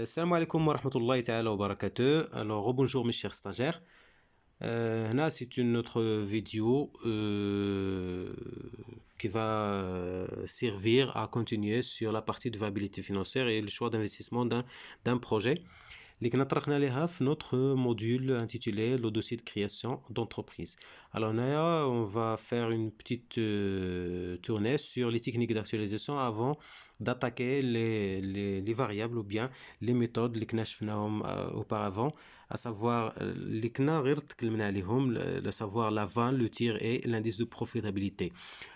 Salam alaikum wa rahmatullahi ta'ala wa barakatuh. Alors, rebonjour mes chers stagiaires. Là, c'est une autre vidéo qui va servir à continuer sur la partie de viabilité financière et le choix d'investissement d'un projet. اللي كنا طرقنا ليها في notre module intitulé le dossier de création d'entreprise. Alors là, on va faire une petite tournée sur les techniques d'actualisation avant d'attaquer les variables ou bien les méthodes اللي كنا شفناهم auparavant, à savoir اللي كنا غير تكلمنا عليهم, à savoir la vente, le tir et l'indice de profitabilité.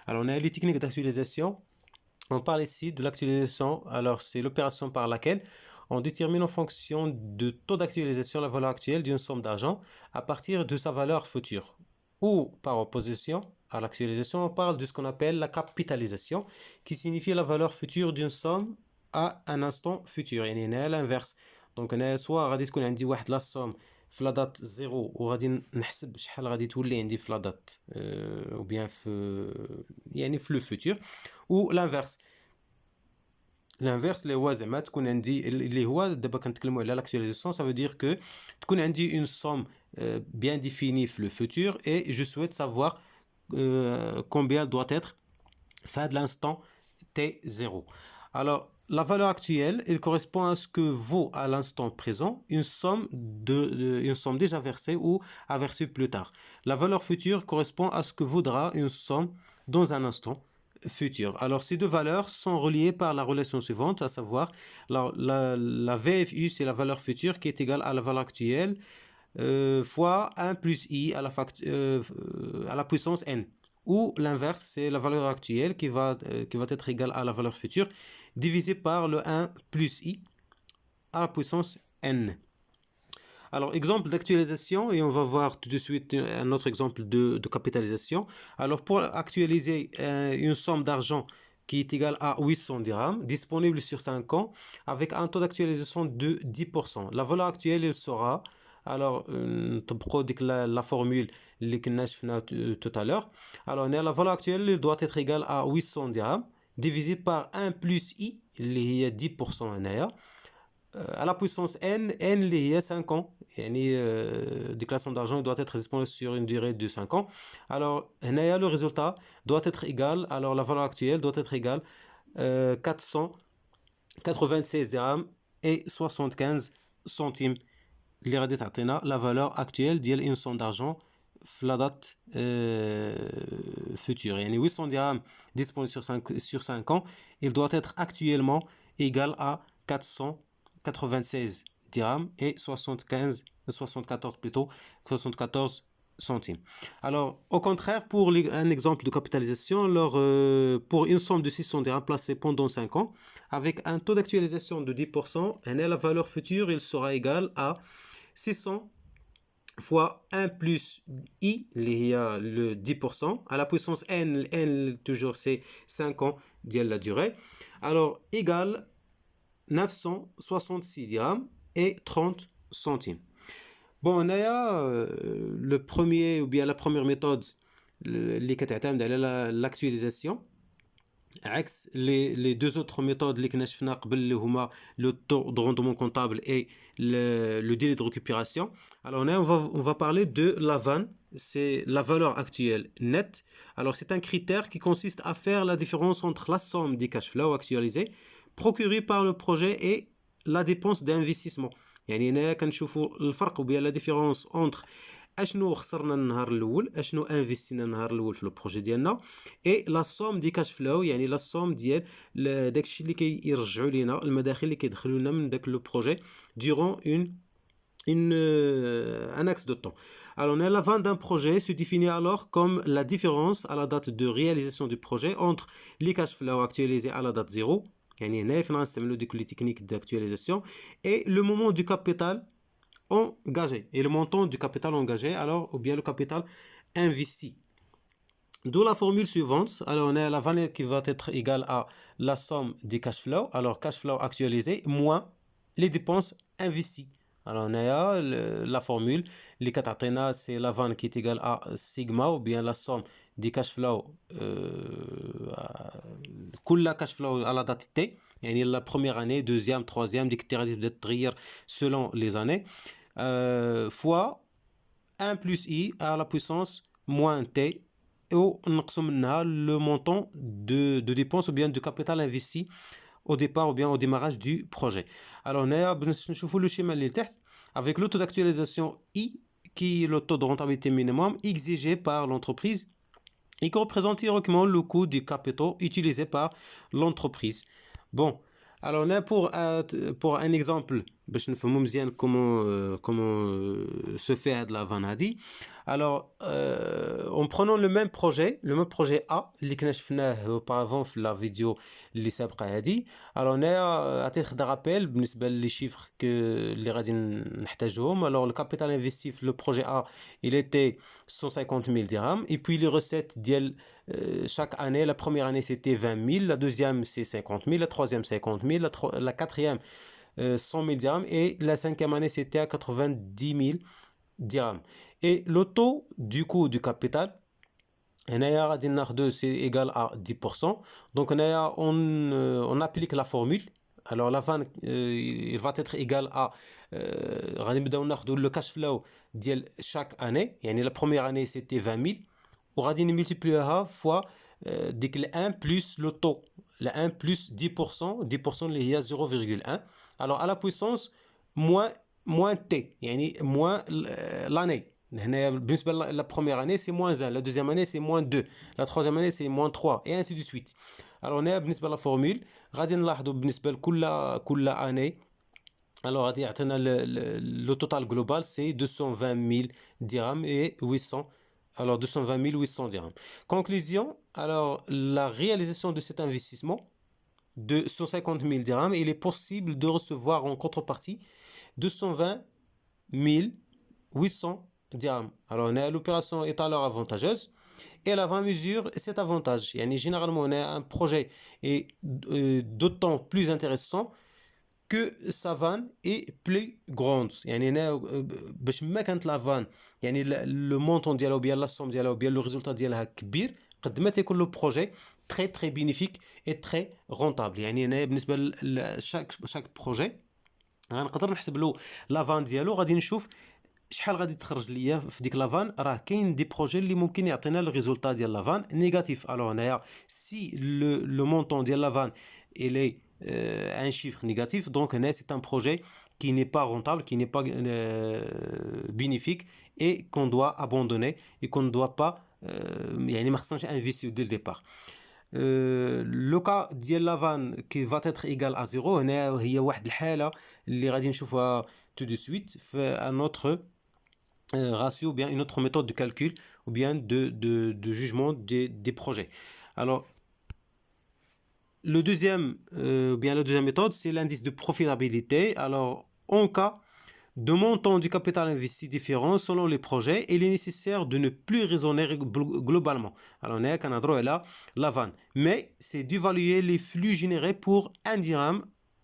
Alors on a les techniques d'actualisation. On parle ici de l'actualisation. Alors c'est l'opération par laquelle on détermine en fonction de taux d'actualisation la valeur actuelle d'une somme d'argent à partir de sa valeur future. Ou par opposition à l'actualisation, on parle de ce qu'on appelle la capitalisation, qui signifie la valeur future d'une somme à un instant futur. يعني هنا l'inverse. Donc أنا soit غادي تكون عندي واحد لا somme في لا دات زيرو وغادي نحسب شحال غادي تولي عندي في لا دات ou bien يعني في لو فوتور, ou l'inverse. L'inverse اللي هو زعما تكون عندي اللي هو دابا كنتكلموا على l'actualisation, ça veut dire que تكون عندي une somme bien définie في le futur et je souhaite savoir combien doit être في هذا l'instant T0. Alors la valeur actuelle, elle correspond à ce que vaut à l'instant présent une somme déjà versée ou à verser plus tard. La valeur future correspond à ce que vaudra une somme dans un instant futur. Alors ces deux valeurs sont reliées par la relation suivante, à savoir la VFU, c'est la valeur future qui est égale à la valeur actuelle fois 1 plus I à la puissance n. Ou l'inverse, c'est la valeur actuelle qui va être égale à la valeur future divisé par le 1 plus I à la puissance n. Alors, exemple d'actualisation, et on va voir tout de suite un autre exemple de capitalisation. Alors, pour actualiser une somme d'argent qui est égale à 800 dirhams, disponible sur 5 ans, avec un taux d'actualisation de 10%. La valeur actuelle, elle sera, alors, la formule tout à l'heure. Alors, la valeur actuelle doit être égale à 800 dirhams, divisé par 1 plus I, qui est 10%. À la puissance n, il y a 5 ans. Déclaration d'argent doit être disponible sur une durée de 5 ans. Alors, le résultat doit être égal, alors la valeur actuelle doit être égale 496 dirhams et 75 centimes. La valeur actuelle d'une somme d'argent la date future. 800 dirhams disponibles sur 5 ans, il doit être actuellement égal à 496 dirhams et 74 centimes. Alors, au contraire, pour un exemple de capitalisation, alors, pour une somme de 600 dirhams placée pendant 5 ans, avec un taux d'actualisation de 10%, la valeur future, il sera égal à 600 fois 1 plus I, le 10%, à la puissance n toujours c'est 5 ans de la durée, alors égal 966 dirhams et 30 centimes. Bon, on a le premier ou bien la première méthode اللي كتعتمد على l'actualisation, عكس les deux autres méthodes اللي كنا شفنا قبل اللي هما le taux de rendement comptable et le délai de récupération. Alors on va parler de la VAN, c'est la valeur actuelle nette. Alors c'est un critère qui consiste à faire la différence entre la somme des cash flow actualisés procurés par le projet et la dépense d'investissement. يعني هنا كنشوفوا الفرق بين la différence entre اشنو خسرنا النهار الاول, اشنو انفستينا النهار الاول في البروجي ديالنا, اي لا سوم دي كاش فلو, يعني لا سوم ديال داكشي اللي كيرجعوا لينا, المداخل اللي كيدخلوا لنا من داك لو بروجي durant un axe de temps. Alors, la vente d'un projet se définit alors comme la différence à la date de réalisation du projet entre les cash flow actualisés à la date 0, يعني هنا فنستعملوا ديك لي تكنيك d'actualisation, et le moment du capital engagé et le montant du capital engagé, alors ou bien le capital investi. D'où la formule suivante. Alors on a la valeur qui va être égale à la somme des cash flow, alors cash flow actualisé moins les dépenses investies. Alors on a la formule اللي كتعطينا c'est la vente qui est égale à sigma ou bien la somme des cash flow كل cash flow à la date T يعني la première année, deuxième, troisième, ديك التيرة تبدا تتغير selon les années, fois 1 plus i à la puissance moins t, ou نقصوا منها le montant de dépenses ou bien de capital investi au départ ou bien au démarrage du projet. Alors هنايا باش نشوفوا le schéma اللي تحت avec le taux d'actualisation i qui est le taux de rentabilité minimum exigé par l'entreprise et qui représente théoriquement le coût des capitaux utilisés par l'entreprise. Bon, alors on a pour un exemple باش نفهموا مزيان comment se fait هاد la vanne هادي. Alors en prenant le même projet A اللي كنا شفناه auparavant في la vidéo اللي سابقه هادي. Alors on a à titre de rappel بالنسبه لي chiffres اللي غادي نحتاجوهم. Alors le capital investi في le projet A il était 150 000 dirhams et puis les recettes ديال chaque année, la première année c'était 20 000, la deuxième c'est 50 000, la troisième 50 000, la quatrième 100 000 dirhams et la cinquième année c'était à 90 000 dirhams. Et le taux du coût du capital, c'est égal à 10%. Donc on applique la formule. Alors la vanne il va être égal à le cash flow de chaque année. La première année c'était 20 000. وغادي نملتيبليوها فوا ديك ال 1 بلس لو طو ل 1 بلس 10% اللي هي 0.1. alors à la puissance moins t يعني moins l'année. هنا بالنسبه لا première année c'est moins 1, la deuxième année c'est moins 2, la troisième année c'est moins 3 et ainsi de suite. alors هنا بالنسبه لا فورمول غادي نلاحظوا بالنسبه لكل année. alors غادي يعطينا le total global c'est 220 000 dirhams et 800. Alors 220 800 dirhams. Conclusion, alors la réalisation de cet investissement de 150 000 dirhams, il est possible de recevoir en contrepartie 220 800 dirhams. Alors l'opération est alors avantageuse et la vanne mesure cet avantage. Généralement, on a un projet est d'autant plus intéressant que sa vanne est plus grande. باش ما كانت لا فان le montant ديالها ou bien la somme ديالها ou bien le résultat ديالها كبير قد ما تيكون le projet très très bénéfique et très rentable. هنا بالنسبه لشاك projet غنقدر نحسب له لا فان ديالو غادي نشوف شحال غادي تخرج ليا في ديك لا فان. راه كاين دي بروجي اللي ممكن يعطينا الريزولتا ديال لا فان نيجاتيف. الوغ هنايا سي لو مونطون ديال لا فان il est un chiffre négatif, donc c'est un projet qui n'est pas rentable, qui n'est pas bénéfique et qu'on doit abandonner et qu'on ne doit pas ما خصناش investir dès le départ. le cas ديال la vanne qui va être égal à 0 هنا هي واحد الحالة اللي غادي نشوفها tout de suite في un autre ratio ou bien une autre méthode de calcul ou bien de jugement des projets. Alors la deuxième méthode, c'est l'indice de profitabilité. Alors, en cas de montant du capital investi différent selon les projets, il est nécessaire de ne plus raisonner globalement. Alors, on a là la vanne. Mais c'est d'évaluer les flux générés pour un dirham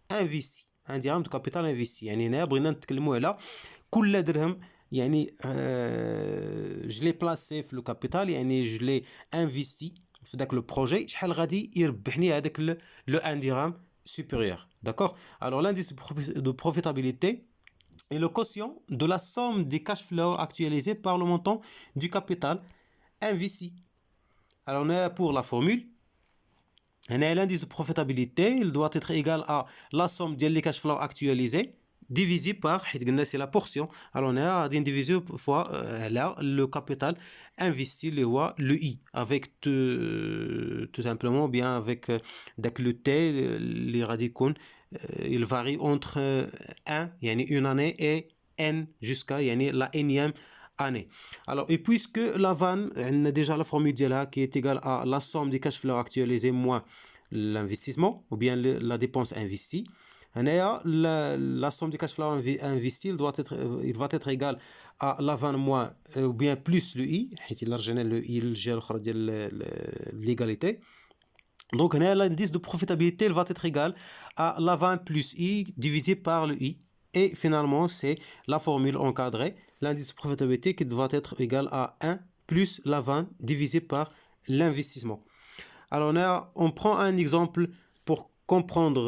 investi. Un dirham de capital investi. كل درهم je l'ai placé في le capital, je l'ai investi في داك لو بروجي شحال غادي يربحني هذاك لو ان درهم supérieur. D'accord. Alors l'indice de profitabilité est le quotient de la somme des cash flows actualisés par le montant du capital investi. Alors on a pour la formule l'indice de profitabilité il doit être égal à la somme des cash flows actualisés divisé par c'est la portion. Alors on a divisé fois le capital investi le i avec tout simplement bien avec le t les radicaux il varie entre 1 une année et n jusqu'à la énième année. Alors et puisque la vanne on a déjà la formule qui est égale à la somme des cash flows actualisés moins l'investissement ou bien la dépense investie. La somme du cash flow investi il va être égal à la vanne moins ou bien plus le i حيت الا رجعنا le i للجهه الاخرى ديال l'égalité. Donc l'indice de profitabilité il va être égal à la vanne plus i divisé par le i et finalement c'est la formule encadrée l'indice de profitabilité qui va être égal à 1 plus la vanne divisé par l'investissement. Alors on prend un exemple pour comprendre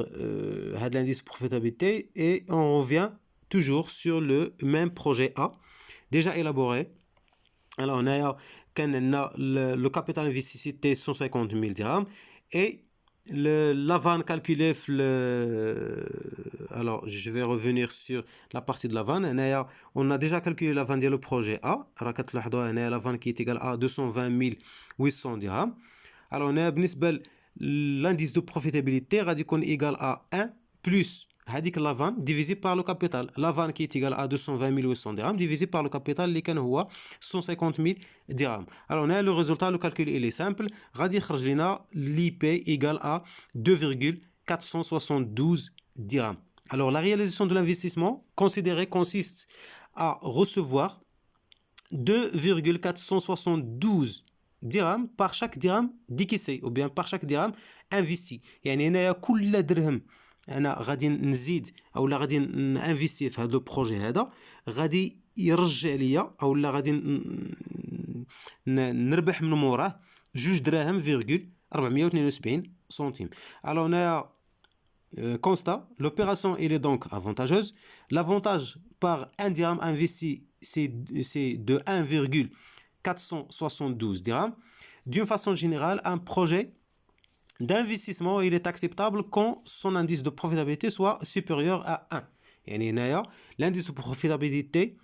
l'indice de profitabilité et on revient toujours sur le même projet A déjà élaboré. Alors on a le capital investi c'était 150 000 dirhams et la vanne calculée alors je vais revenir sur la partie de la vanne. On a déjà calculé la vanne le projet A. La vanne qui est égale à 220 800 dirhams. Alors on a l'indice de profitabilité radicon égal à 1 plus la vanne divisé par le capital. La vanne qui est égale à 220 800 dirhams divisé par le capital qui est 150 000 dirhams. Alors on a le résultat, le calcul il est simple. L'IP égale à 2,472 dirhams. Alors la réalisation de l'investissement considéré consiste à recevoir 2,472 dirhams par chaque dirham décaissé ou bien par chaque dirham investi. يعني هنايا كل درهم انا غادي نزيد او لا غادي نانفيستي في هذا البروجي هذا غادي يرجع ليا او لا غادي نربح من موراه 2 دراهم فيرغول 472 centimes. Alors on a constat, l'opération elle est donc avantageuse. L'avantage par un dirham investi c'est de 1,472 dirhams. D'une façon générale, un projet d'investissement il est acceptable quand son indice de profitabilité soit supérieur à 1. يعني هنايا l'indice de profitabilité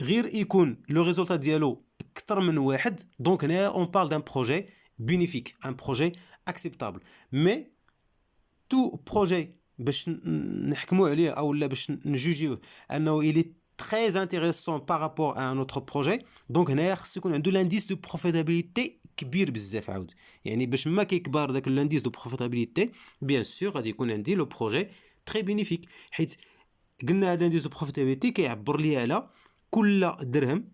غير يكون le résultat ديالو اكثر من واحد. Donc هنايا on parle d'un projet bénéfique, un projet acceptable. Mais tout projet باش نحكموا عليه او لا باش نجوجيوه انه il est très intéressant par rapport à un autre projet. Donc هنايا خص يكون عنده l'indice de profitabilité كبير بزاف عاود. يعني باش ما كيكبر داك l'indice de profitabilité bien sûr غادي يكون عندي لو بروجي très bénéfique. حيت قلنا هذا l'indice de profitabilité كيعبر لي على كل درهم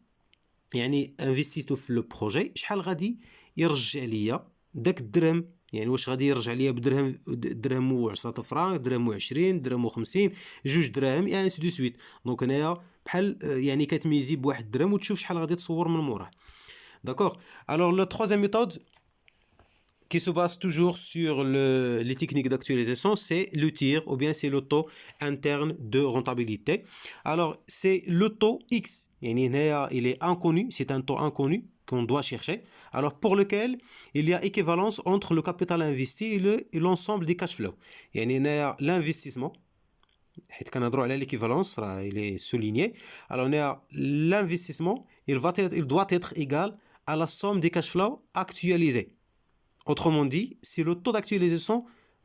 يعني انفستيتو في لو بروجي شحال غادي يرجع ليا داك الدرهم. يعني واش غادي يرجع ليا بدرهم و10 فرانك درهم و20 درهم و50 2 دراهم يعني سي دو سويت. دونك هنايا بحال يعني كتميزي بواحد درهم وتشوف شحال غادي تصور من موراه. D'accord. Alors la troisième méthode qui se base toujours sur les techniques d'actualisation, c'est le tir ou bien c'est le taux interne de rentabilité. Alors c'est le taux X. يعني هنايا il est inconnu, c'est un taux inconnu qu'on doit chercher. Alors pour lequel il y a équivalence entre le capital investi et l'ensemble des cash flows. يعني هنايا l'investissement حيت كنهضروا على l'équivalence راه il est souligné. Alors هنايا l'investissement il doit être égal à la somme des cash flows actualisés. Autrement dit, c'est le taux d'actualisation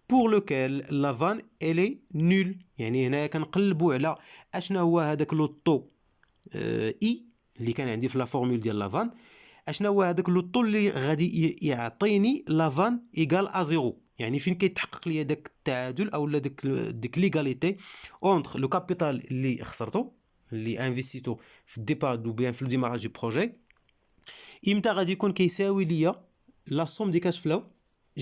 pour lequel la vanne elle est nulle. يعني هنايا كنقلبوا على اشنا هو هذاك لو طو اي اللي كان عندي في لا فورمول ديال لا فان. اشنا هو هذاك لو طو اللي غادي يعطيني لا فان ايغال ا زيرو. يعني فين كيتحقق ليا داك التعادل او ديك ليغاليتي اونتر لو كابيتال اللي خسرته اللي انفستيتو في الديبار ou bien في الديماراج دو بروجي امتى غادي يكون كيساوي ليا la somme des cash flows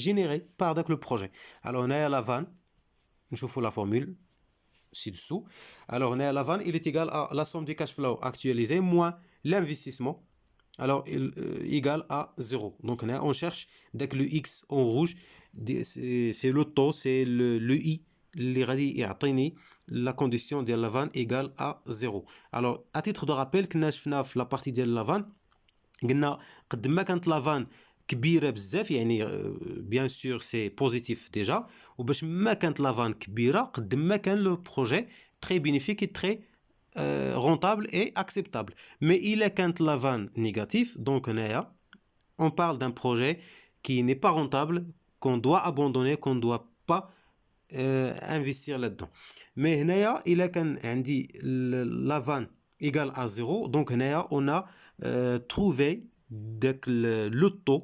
générés par le projet. Alors on a la vanne, je vous la formule ci-dessous. Alors on a la vanne, il est égal à la somme des cash flows actualisés moins l'investissement. Alors il égal à 0. Donc on cherche dès que le X en rouge, c'est le taux, c'est le I, les radis et atteindre la condition de la vanne égale à 0. Alors à titre de rappel, que la partie de la vanne, قلنا قد ما كانت la vanne كبيره بزاف يعني بيان سور سي بوزيتيف ديجا وباش ما كانت لافان كبيره قد ما كان لو بروجي تري بينيفيك تري رونطابل اي اكسبتابل. مي الا كانت لافان نيجاتيف دونك هنايا on parle d'un projet qui n'est pas rentable, qu'on doit abandonner, qu'on ne doit pas investir là-dedans. Mais هنايا الا كان عندي لافان égal à 0 donc هنايا on a trouvé le taux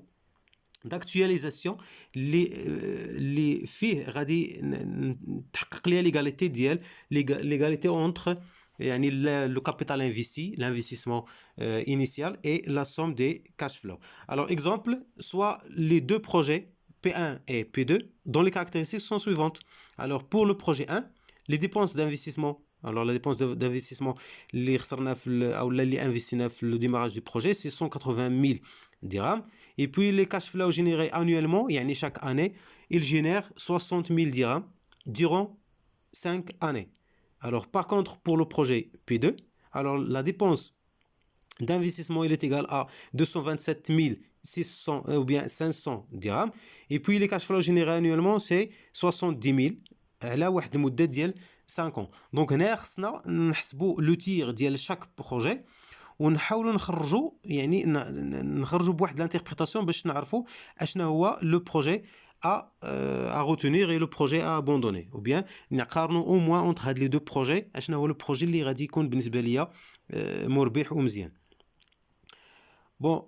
d'actualisation اللي فيه غادي نتحقق ليها ليغاليتي ديال ليغاليتي entre يعني le capital investi, l'investissement initial et la somme des cash flows. Alors exemple, soit les deux projets P1 et P2 dont les caractéristiques sont suivantes. Alors pour le projet 1, les dépenses d'investissement. Alors la dépense d'investissement اللي خسرنا في او اللي انفستينا في le démarrage du projet c'est 180 000 dirhams. Et puis les cash flows générés annuellement, يعني chaque année, il génère 60 000 dirhams durant 5 années. Alors, par contre, pour le projet P2, alors la dépense d'investissement il est égal à 227 600 ou bien 500 dirhams. Et puis, les cash flows générés annuellement, c'est 70 000 على واحد المدة ديال 5 ans. Donc, هنا خصنا نحسبوا لو تير ديال شاك بروجي ونحاولوا نخرجوا يعني نخرجوا بواحد لانتربريتاسيون باش نعرفوا اشنا هو لو بروجي à retenir et le projet à abandonner ou bien نقارنوا au moins entre هاد لي دو بروجي اشنا هو لو بروجي اللي غادي يكون بالنسبه ليا مربح ومزيان. Bon,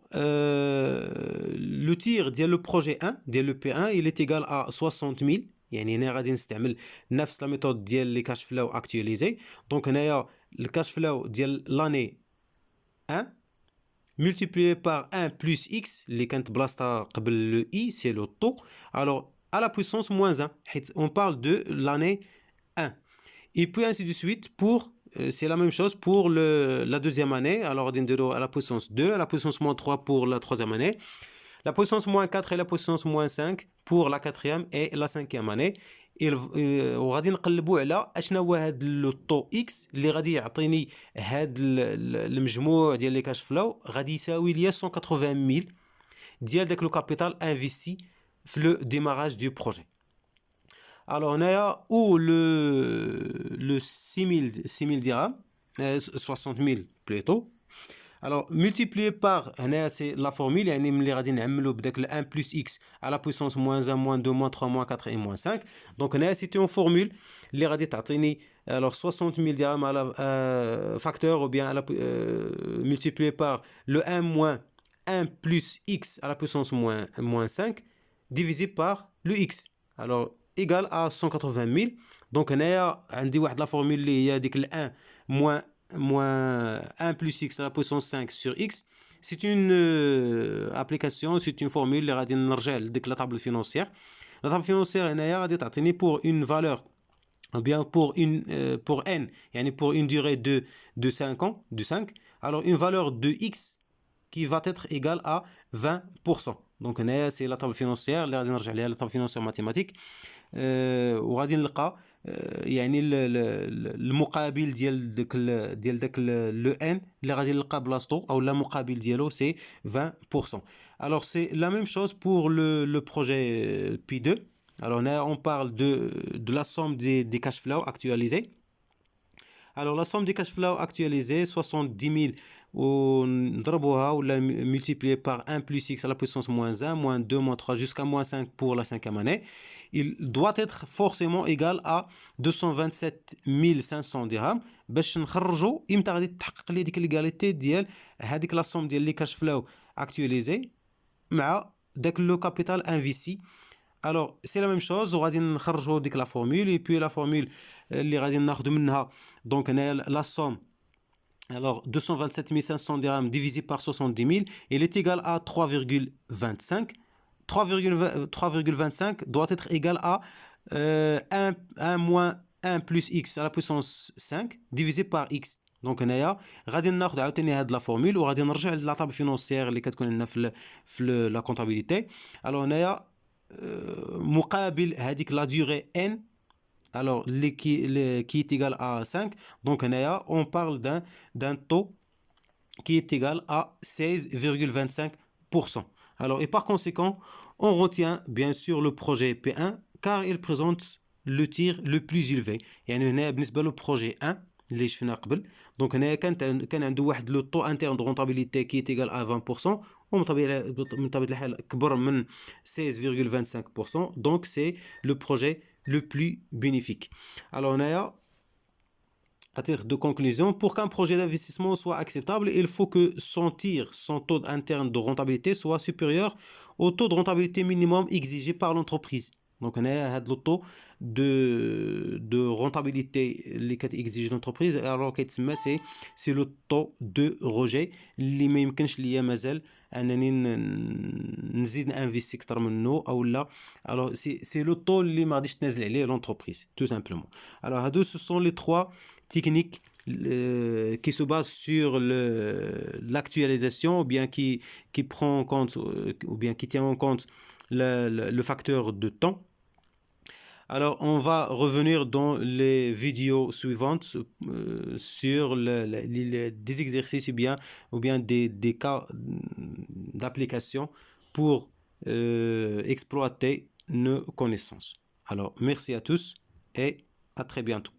le tir ديال le projet 1 ديال le P1 il est égal à 60 000. يعني هنا غادي نستعمل نفس لا ميثود ديال لي كاش فلو اكtualisé. دونك هنايا الكاش فلو ديال لاني 1 multiplié par 1 plus x اللي كانت بلاصتها قبل le i c'est le taux. Alors à la puissance moins 1 حيت on parle de l'année 1. Et puis ainsi de suite pour c'est la même chose pour la deuxième année. Alors, à la puissance 2, à la puissance moins 3 pour la troisième année, la puissance moins 4 et la puissance moins 5 pour la quatrième et la cinquième année. وغادي نقلبوا على اشنا هو هذا لو طو اكس اللي غادي يعطيني هذا المجموع ديال لي كاش فلو غادي يساوي ليا 180 000 ديال داك لو كابيتال انفيستي في لو ديماراج دو بروجي. Alors, on a où le 6 000 dirhams, 60 000 plutôt. Alors, multiplié par, c'est la formule, يعني غادي نعملو بداك 1 plus x à la puissance moins 1, moins 2, moins 3, moins 4 et moins 5. Donc, c'était une formule اللي غادي تعطيني alors 60 000 dirhams à la facteur ou bien à la, multiplié par le 1 moins 1 plus x à la puissance moins 5 divisé par le x. Alors, égal à 180 000. Donc هنايا عندي واحد لا فورمول اللي هي ديك ال 1 moins 1 plus x à la puissance 5 sur x. C'est une application, c'est une formule اللي غادي نرجع لديك لا table financière. La table financière هنايا غادي تعطيني pour une valeur ou bien pour n يعني pour une durée de 5 ans, de 5. Alors une valeur de x qui va être égale à 20%. Donc هنايا c'est la table financière اللي غادي نرجع ليها la table financière mathématique. وغادي نلقى يعني المقابل ديال داك لو ان اللي غادي نلقى بلاصتو او لا مقابل ديالو سي 20%. Alors c'est la même chose pour le projet P2. Alors là on parle de la somme des cash flow actualisés. Alors la somme des cash flow actualisés 70 000 ونضربوها ولا multiplié par 1 plus x à la puissance moins 1, moins 2, moins 3 jusqu'à moins 5 pour la cinquième année. Il doit être forcément égal à 227 500 dirhams باش نخرجوا امتى غادي تحقق لي ديك ليغاليتي ديال هذيك لا سوم ديال لي كاش فلو اكtualisé مع داك لو كابيتال انفيستي. Alors c'est la même chose وغادي نخرجوا ديك لا فورمول et puis la formule اللي غادي ناخذ منها donc la somme. Alors, 227 500 dirhams divisé par 70 000, il est égal à 3,25. 3,25 doit être égal à 1 moins 1 plus x à la puissance 5 divisé par x. Donc هنايا غادي ناخذ عاوتاني هاد لا فورمول وغادي نرجع لا طابل فينونسيير اللي كتكون لنا في لا كونطابيليتي. الو هنايا مقابل هذيك لا ديوري n. Alors, qui est égal à 5. Donc, on parle d'un taux qui est égal à 16,25%. Alors, et par conséquent, on retient bien sûr le projet P1 car il présente le tir le plus élevé. يعني هنا بالنسبة le projet 1 اللي شفنا قبل. Donc, هنا كان عنده واحد le taux interne de rentabilité qui est égal à 20%. ومن طبيعة الحال كبر من 16,25%. Donc, c'est le projet le plus bénéfique. Alors, on a à titre de conclusion, pour qu'un projet d'investissement soit acceptable, il faut que son taux interne de rentabilité soit supérieur au taux de rentabilité minimum exigé par l'entreprise. Donc, on a le taux de rentabilité qui exige l'entreprise. Alors, c'est le taux de rejet. اللي ما يمكنش ليا مازال انني نزيد انفيستي اكثر منه او لا. alors c'est le taux اللي ما غاديش تنازل عليه l'entreprise tout simplement. alors هادو ce sont les trois techniques qui se basent sur l'actualisation ou bien qui prend en compte ou bien qui tient en compte le facteur de temps. Alors, on va revenir dans les vidéos suivantes sur des exercices ou bien des cas d'application pour exploiter nos connaissances. Alors, merci à tous et à très bientôt.